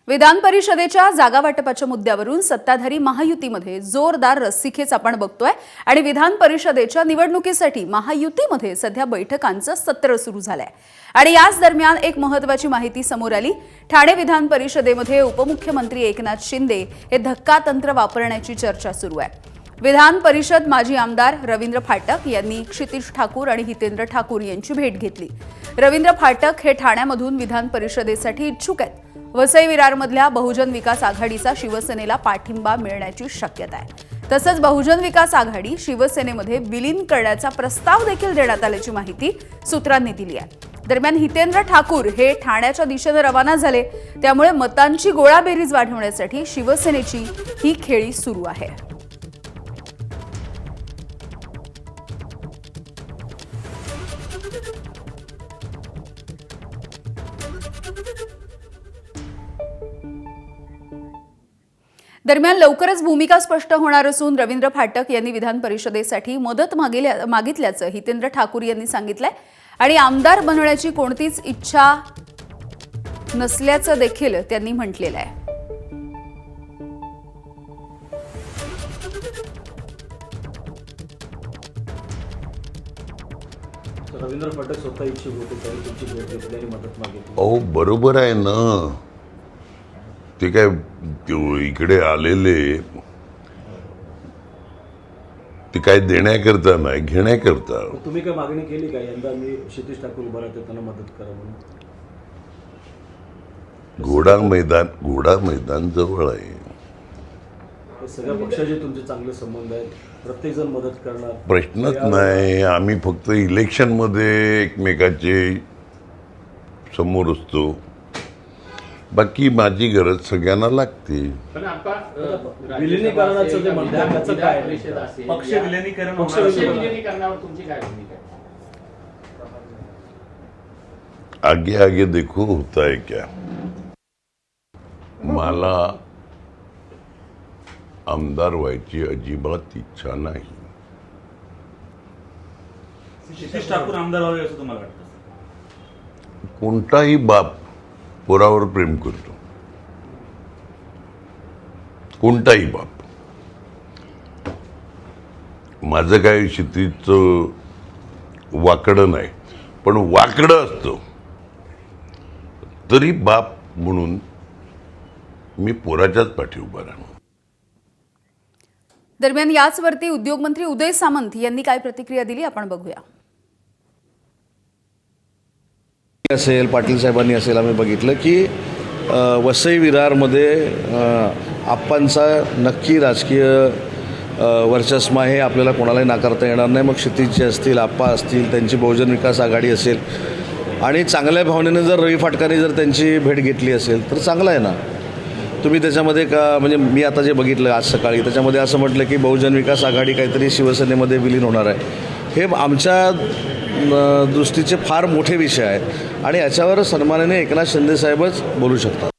विधान परिषदेच्या जागा वाटपाच्या मुद्द्यावरून सत्ताधारी महायुतीमध्ये जोरदार रस्सीखेच आपण बघतोय आणि विधान परिषदेच्या निवडणुकीसाठी महायुतीमध्ये सध्या बैठकांचं सत्र सुरू झालंय। आणि याच दरम्यान एक महत्त्वाची माहिती समोर आली। ठाणे विधान परिषदेमध्ये उपमुख्यमंत्री एकनाथ शिंदे हे धक्कातंत्र वापरण्याची चर्चा सुरू आहे। विधान परिषद माजी आमदार रवींद्र फाटक यांनी क्षितिज ठाकूर आणि हितेंद्र ठाकूर यांची भेट घेतली। रवींद्र फाटक हे ठाण्यामधून विधान परिषदेसाठी इच्छुक आहेत। वसई विरारमधल्या बहुजन विकास आघाडीचा शिवसेनेला पाठिंबा मिळण्याची शक्यता आहे। तसंच बहुजन विकास आघाडी शिवसेनेमध्ये विलीन करण्याचा प्रस्ताव देखील देण्यात आल्याची माहिती सूत्रांनी दिली आहे। दरम्यान हितेंद्र ठाकूर हे ठाण्याच्या दिशेने रवाना झाले, त्यामुळे मतांची गोळाबेरीज वाढवण्यासाठी शिवसेनेची ही खेळी सुरू आहे। दरम्यान लवकरच भूमिका स्पष्ट होणार असून रवींद्र फाटक यांनी विधान परिषदेसाठी मदत मागितल्याचं हितेंद्र ठाकूर यांनी सांगितलंय आणि आमदार बनण्याची कोणतीच इच्छा नसल्याचं देखील त्यांनी म्हटलेलं आहे। रवींद्र फाटक स्वतः इच्छुक होते तरी तुमची भेट घेतली आणि मदत मागितली। अहो बरोबर आहे ना, ते काय इकडे आलेले ते काय देण्याकरता नाही, घेण्याकरता। तुम्ही काय मागणी केली का यंदा मी क्षितिज ठाकूर उभा राहते त्यांना मदत करा म्हणून? घोडा मैदान जवळ आहे। सगळ्या पक्षाचे तुमचे चांगले संबंध आहेत, प्रत्येक जण मदत करणार, प्रश्नच नाही। आम्ही फक्त इलेक्शन मध्ये एकमेकाचे समोर असतो, बाकी माझी गरज सगळ्यांना लागते। विलिनीकरणाचं जे म्हणतात त्याचं काय? पक्ष विलिनीकरणावर तुमची काय भूमिका आहे? आगे आगे देखो होता है क्या। मला आमदार व्हायची अजिबात इच्छा नाही। क्षितिज ठाकूर आमदार व्हावे असं तुम्हाला वाटतं? कोणताही बाप पोरावर प्रेम करतो, कोणताही बाप। माझं काय क्षितिजचं वाकडं नाही, पण वाकडं असतं तरी बाप म्हणून मी पोराच्याच पाठी उभा राहणार। दरम्यान याचवरती उद्योगमंत्री उदय सामंत यांनी काय प्रतिक्रिया दिली आपण बघूया। असेल पाटील साहेबांनी असेल, आम्ही बघितलं की वसई विरारमध्ये आप्पांचा नक्की राजकीय वर्चस्व आहे, आपल्याला कोणालाही नाकारता येणार नाही। मग क्षितिजचे असतील, आप्पा असतील, त्यांची बहुजन विकास आघाडी असेल आणि चांगल्या भावनेने जर रवी फाटकाने जर त्यांची भेट घेतली असेल तर चांगलं आहे ना। तुम्ही त्याच्यामध्ये का म्हणजे मी आता जे बघितलं आज सकाळी त्याच्यामध्ये असं म्हटलं की बहुजन विकास आघाडी काहीतरी शिवसेनेमध्ये विलीन होणार आहे। हे आमच्या दृष्टीचे फार मोठे विषय आहेत आणि याच्यावर सन्माननीय एकनाथ शिंदे साहेबच बोलू शकतात।